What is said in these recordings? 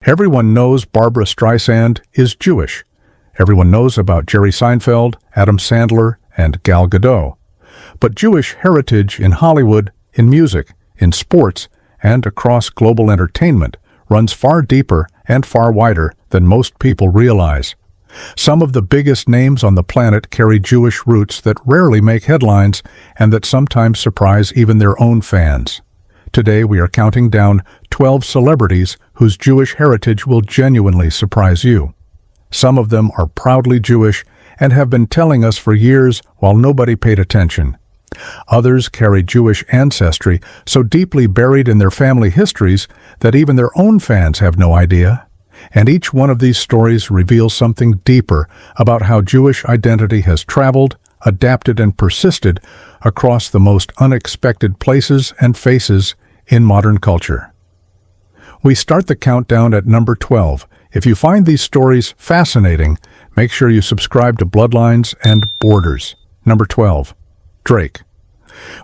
Everyone knows Barbra Streisand is Jewish. Everyone knows about Jerry Seinfeld, Adam Sandler, and Gal Gadot. But Jewish heritage in Hollywood, in music, in sports, and across global entertainment runs far deeper and far wider than most people realize. Some of the biggest names on the planet carry Jewish roots that rarely make headlines and that sometimes surprise even their own fans. Today we are counting down 12 celebrities whose Jewish heritage will genuinely surprise you. Some of them are proudly Jewish and have been telling us for years while nobody paid attention. Others carry Jewish ancestry so deeply buried in their family histories that even their own fans have no idea. And each one of these stories reveals something deeper about how Jewish identity has traveled, adapted, and persisted across the most unexpected places and faces in modern culture. We start the countdown at number 12. If you find these stories fascinating, make sure you subscribe to Bloodlines and Borders. Number 12. Drake.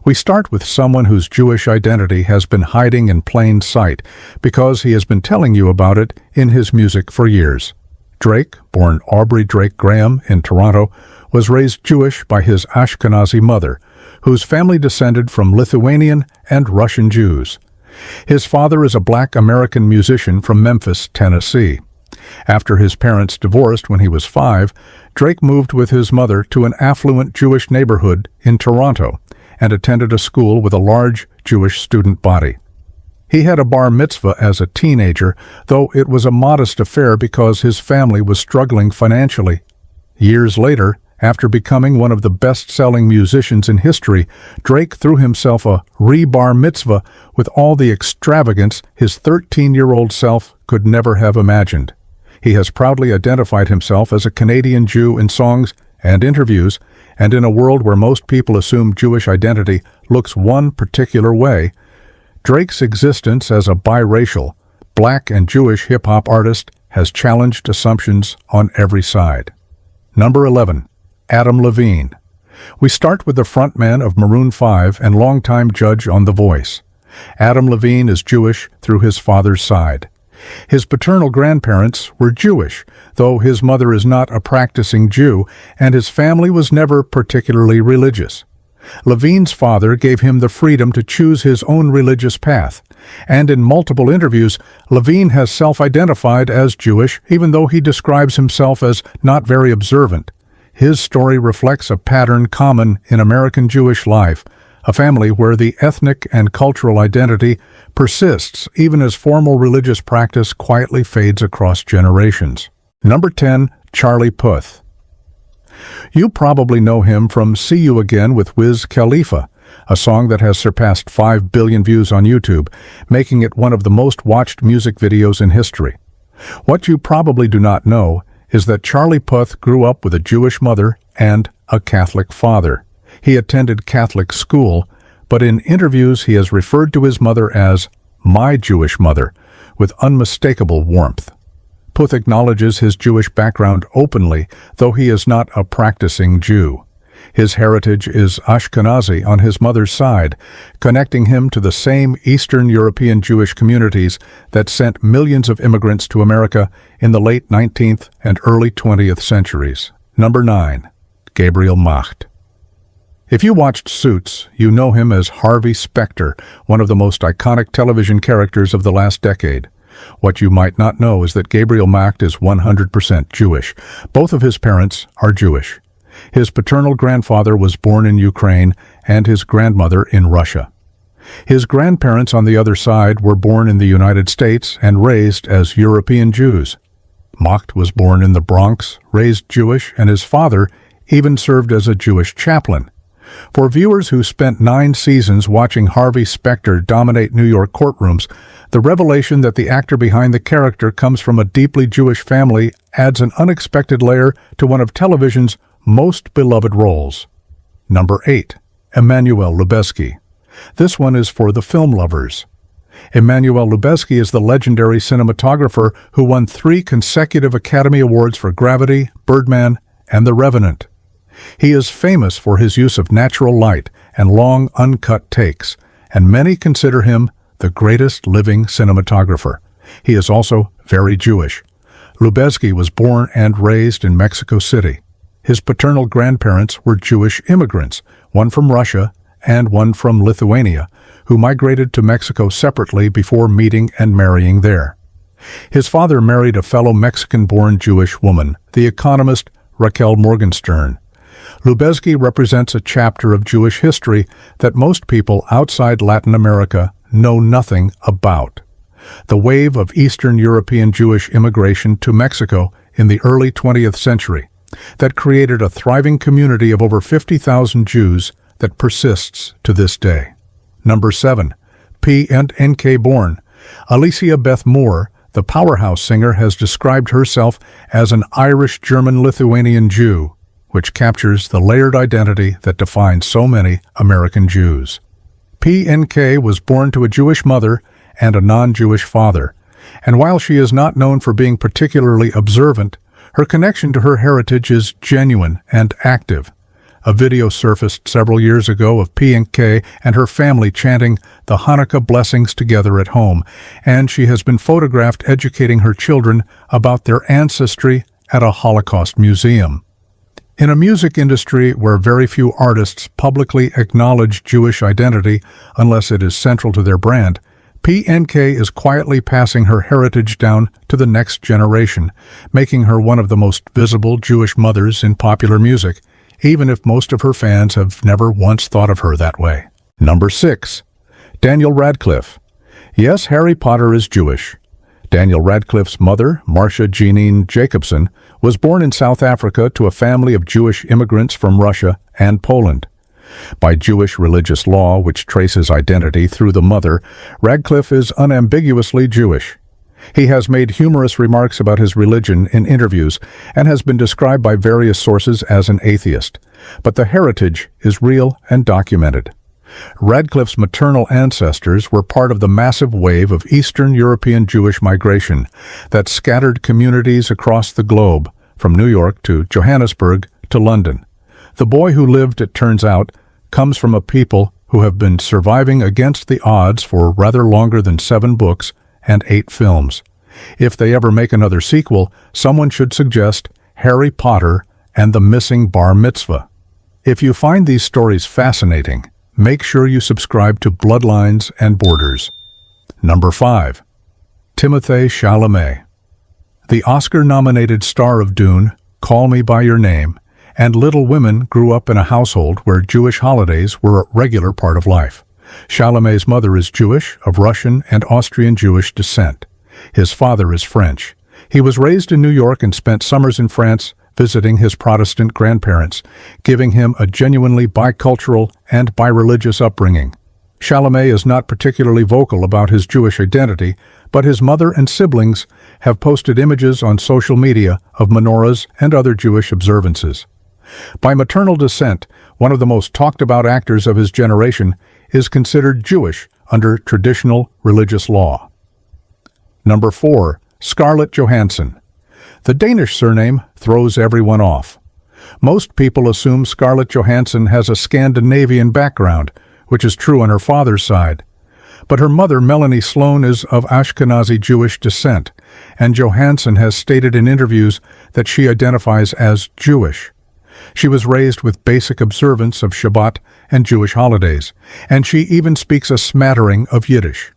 We start with someone whose Jewish identity has been hiding in plain sight because he has been telling you about it in his music for years. Drake, born Aubrey Drake Graham in Toronto, was raised Jewish by his Ashkenazi mother, whose family descended from Lithuanian and Russian Jews. His father is a Black American musician from Memphis, Tennessee. After his parents divorced when he was 5, Drake moved with his mother to an affluent Jewish neighborhood in Toronto and attended a school with a large Jewish student body. He had a bar mitzvah as a teenager, though it was a modest affair because his family was struggling financially. Years later, after becoming one of the best-selling musicians in history, Drake threw himself a re-bar mitzvah with all the extravagance his 13-year-old self could never have imagined. He has proudly identified himself as a Canadian Jew in songs and interviews, and in a world where most people assume Jewish identity looks one particular way, Drake's existence as a biracial, Black and Jewish hip-hop artist has challenged assumptions on every side. Number 11. Adam Levine. We start with the frontman of Maroon 5 and longtime judge on The Voice. Adam Levine is Jewish through his father's side. His paternal grandparents were Jewish, though his mother is not a practicing Jew, and his family was never particularly religious. Levine's father gave him the freedom to choose his own religious path, and in multiple interviews, Levine has self-identified as Jewish, even though he describes himself as not very observant. His story reflects a pattern common in American Jewish life, a family where the ethnic and cultural identity persists even as formal religious practice quietly fades across generations. Number 10. Charlie Puth. You probably know him from See You Again with Wiz Khalifa, a song that has surpassed 5 billion views on YouTube, making it one of the most watched music videos in history. What you probably do not know is that Charlie Puth grew up with a Jewish mother and a Catholic father. He attended Catholic school, but in interviews he has referred to his mother as my Jewish mother, with unmistakable warmth. Puth acknowledges his Jewish background openly, though he is not a practicing Jew. His heritage is Ashkenazi on his mother's side, connecting him to the same Eastern European Jewish communities that sent millions of immigrants to America in the late 19th and early 20th centuries. Number 9. Gabriel Macht. If you watched Suits, you know him as Harvey Specter, one of the most iconic television characters of the last decade. What you might not know is that Gabriel Macht is 100% Jewish. Both of his parents are Jewish. His paternal grandfather was born in Ukraine and his grandmother in Russia. His grandparents on the other side were born in the United States and raised as European Jews. Macht was born in the Bronx, raised Jewish, and his father even served as a Jewish chaplain. For viewers who spent 9 seasons watching Harvey Specter dominate New York courtrooms, the revelation that the actor behind the character comes from a deeply Jewish family adds an unexpected layer to one of television's most beloved roles. Number 8. Emmanuel Lubezki. This one is for the film lovers. Emmanuel Lubezki is the legendary cinematographer who won 3 consecutive Academy Awards for Gravity, Birdman, and The Revenant. He is famous for his use of natural light and long, uncut takes, and many consider him the greatest living cinematographer. He is also very Jewish. Lubezki was born and raised in Mexico City. His paternal grandparents were Jewish immigrants, one from Russia and one from Lithuania, who migrated to Mexico separately before meeting and marrying there. His father married a fellow Mexican-born Jewish woman, the economist Raquel Morgenstern. Lubezki represents a chapter of Jewish history that most people outside Latin America know nothing about. The wave of Eastern European Jewish immigration to Mexico in the early 20th century that created a thriving community of over 50,000 Jews that persists to this day. Number 7. P&K born. Alicia Beth Moore, the powerhouse singer, has described herself as an Irish-German-Lithuanian Jew, which captures the layered identity that defines so many American Jews. P&K was born to a Jewish mother and a non-Jewish father, and while she is not known for being particularly observant, her connection to her heritage is genuine and active. A video surfaced several years ago of P&K and her family chanting the Hanukkah blessings together at home, and she has been photographed educating her children about their ancestry at a Holocaust museum. In a music industry where very few artists publicly acknowledge Jewish identity unless it is central to their brand, P&K is quietly passing her heritage down to the next generation, making her one of the most visible Jewish mothers in popular music, even if most of her fans have never once thought of her that way. Number 6. Daniel Radcliffe. Yes, Harry Potter is Jewish. Daniel Radcliffe's mother, Marcia Jeanine Jacobson, was born in South Africa to a family of Jewish immigrants from Russia and Poland. By Jewish religious law, which traces identity through the mother, Radcliffe is unambiguously Jewish. He has made humorous remarks about his religion in interviews and has been described by various sources as an atheist, but the heritage is real and documented. Radcliffe's maternal ancestors were part of the massive wave of Eastern European Jewish migration that scattered communities across the globe, from New York to Johannesburg to London. The boy who lived, it turns out, comes from a people who have been surviving against the odds for rather longer than 7 books and 8 films. If they ever make another sequel, someone should suggest Harry Potter and the Missing Bar Mitzvah. If you find these stories fascinating, make sure you subscribe to Bloodlines and Borders. Number 5. Timothée Chalamet. The Oscar-nominated star of Dune, Call Me By Your Name, and Little Women grew up in a household where Jewish holidays were a regular part of life. Chalamet's mother is Jewish, of Russian and Austrian Jewish descent. His father is French. He was raised in New York and spent summers in France visiting his Protestant grandparents, giving him a genuinely bicultural and bireligious upbringing. Chalamet is not particularly vocal about his Jewish identity, but his mother and siblings have posted images on social media of menorahs and other Jewish observances. By maternal descent, one of the most talked-about actors of his generation is considered Jewish under traditional religious law. Number 4. Scarlett Johansson. The Danish surname throws everyone off. Most people assume Scarlett Johansson has a Scandinavian background, which is true on her father's side. But her mother, Melanie Sloan, is of Ashkenazi Jewish descent, and Johansson has stated in interviews that she identifies as Jewish. She was raised with basic observance of Shabbat and Jewish holidays, and she even speaks a smattering of Yiddish.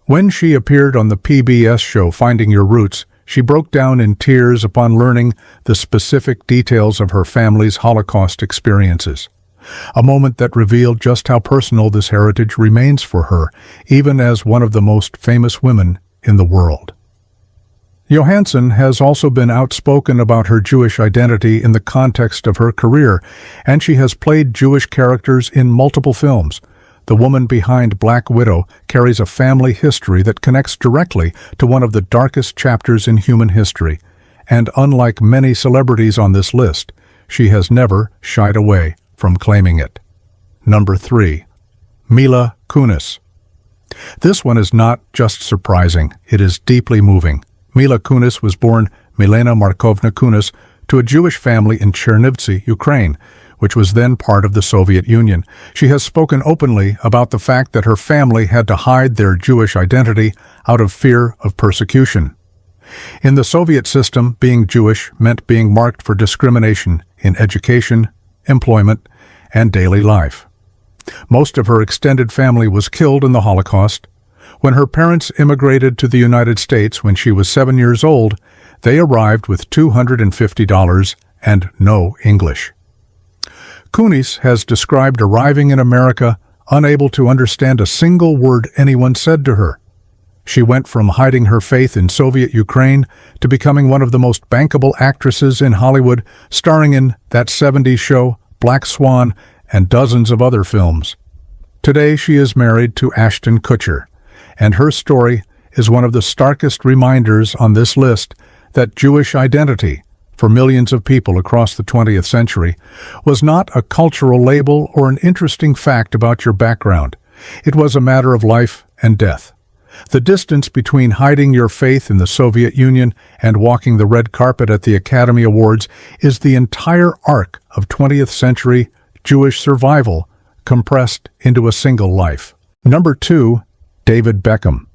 When she appeared on the PBS show Finding Your Roots, she broke down in tears upon learning the specific details of her family's Holocaust experiences. A moment that revealed just how personal this heritage remains for her, even as one of the most famous women in the world. Johansson has also been outspoken about her Jewish identity in the context of her career, and she has played Jewish characters in multiple films. The woman behind Black Widow carries a family history that connects directly to one of the darkest chapters in human history, and unlike many celebrities on this list, she has never shied away from claiming it. Number 3. Mila Kunis. This one is not just surprising, it is deeply moving. Mila Kunis was born Milena Markovna Kunis to a Jewish family in Chernivtsi, Ukraine, which was then part of the Soviet Union. She has spoken openly about the fact that her family had to hide their Jewish identity out of fear of persecution. In the Soviet system, being Jewish meant being marked for discrimination in education, employment, and daily life. Most of her extended family was killed in the Holocaust. When her parents immigrated to the United States when she was 7 years old, they arrived with $250 and no English. Kunis has described arriving in America unable to understand a single word anyone said to her. She went from hiding her faith in Soviet Ukraine to becoming one of the most bankable actresses in Hollywood, starring in That 70s Show, Black Swan, and dozens of other films. Today she is married to Ashton Kutcher, and her story is one of the starkest reminders on this list that Jewish identity, for millions of people across the 20th century, was not a cultural label or an interesting fact about your background. It was a matter of life and death. The distance between hiding your faith in the Soviet Union and walking the red carpet at the Academy Awards is the entire arc of 20th century Jewish survival compressed into a single life. Number 2, David Beckham.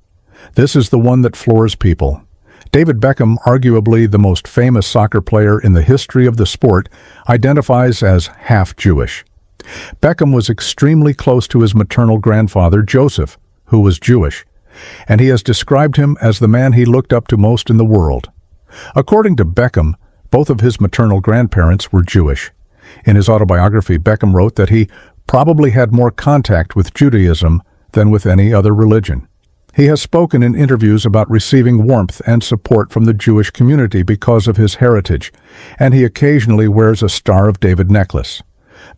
This is the one that floors people. David Beckham, arguably the most famous soccer player in the history of the sport, identifies as half Jewish. Beckham was extremely close to his maternal grandfather, Joseph, who was Jewish, and he has described him as the man he looked up to most in the world. According to Beckham, both of his maternal grandparents were Jewish. In his autobiography, Beckham wrote that he probably had more contact with Judaism than with any other religion. He has spoken in interviews about receiving warmth and support from the Jewish community because of his heritage, and he occasionally wears a Star of David necklace.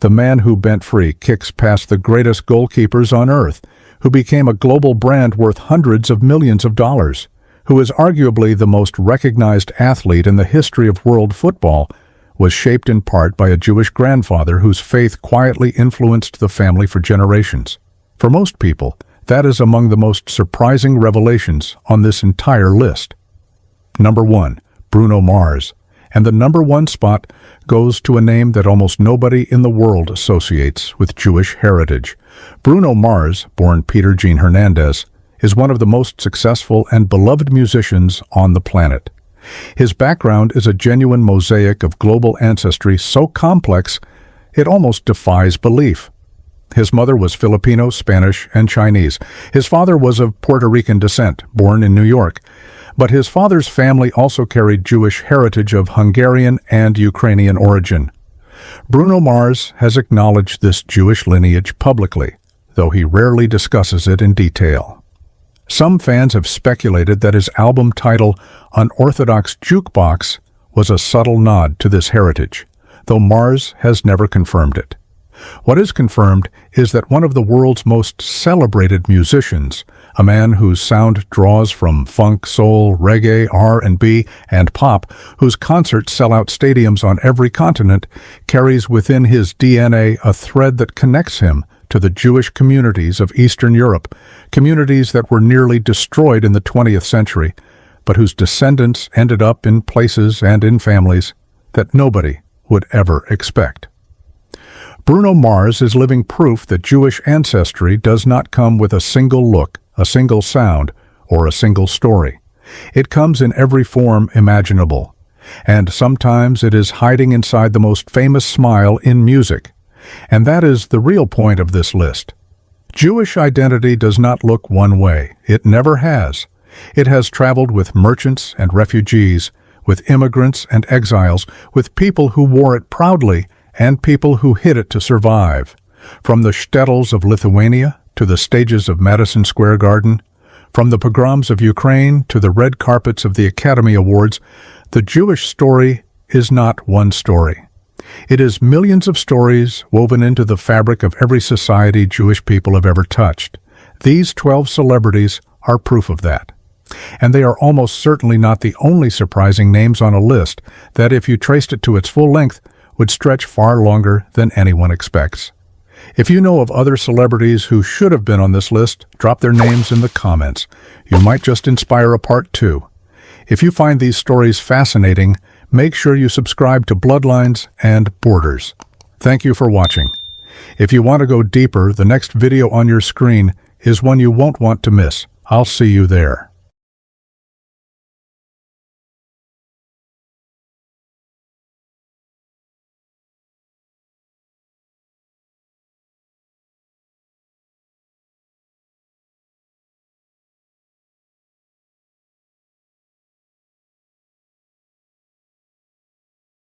The man who bent free kicks past the greatest goalkeepers on earth, who became a global brand worth hundreds of millions of dollars, who is arguably the most recognized athlete in the history of world football, was shaped in part by a Jewish grandfather whose faith quietly influenced the family for generations. For most people, that is among the most surprising revelations on this entire list. Number 1, Bruno Mars. And the number 1 spot goes to a name that almost nobody in the world associates with Jewish heritage. Bruno Mars, born Peter Jean Hernandez, is one of the most successful and beloved musicians on the planet. His background is a genuine mosaic of global ancestry so complex it almost defies belief. His mother was Filipino, Spanish, and Chinese. His father was of Puerto Rican descent, born in New York. But his father's family also carried Jewish heritage of Hungarian and Ukrainian origin. Bruno Mars has acknowledged this Jewish lineage publicly, though he rarely discusses it in detail. Some fans have speculated that his album title, Unorthodox Jukebox, was a subtle nod to this heritage, though Mars has never confirmed it. What is confirmed is that one of the world's most celebrated musicians, a man whose sound draws from funk, soul, reggae, R&B, and pop, whose concerts sell out stadiums on every continent, carries within his DNA a thread that connects him to the Jewish communities of Eastern Europe, communities that were nearly destroyed in the 20th century, but whose descendants ended up in places and in families that nobody would ever expect. Bruno Mars is living proof that Jewish ancestry does not come with a single look, a single sound, or a single story. It comes in every form imaginable, and sometimes it is hiding inside the most famous smile in music. And that is the real point of this list. Jewish identity does not look one way. It never has. It has traveled with merchants and refugees, with immigrants and exiles, with people who wore it proudly and people who hid it to survive. From the shtetls of Lithuania to the stages of Madison Square Garden, from the pogroms of Ukraine to the red carpets of the Academy Awards, the Jewish story is not one story. It is millions of stories woven into the fabric of every society Jewish people have ever touched. These 12 celebrities are proof of that. And they are almost certainly not the only surprising names on a list that, if you traced it to its full length, would stretch far longer than anyone expects. If you know of other celebrities who should have been on this list, drop their names in the comments. You might just inspire a part 2. If you find these stories fascinating, make sure you subscribe to Bloodlines and Borders. Thank you for watching. If you want to go deeper, the next video on your screen is one you won't want to miss. I'll see you there.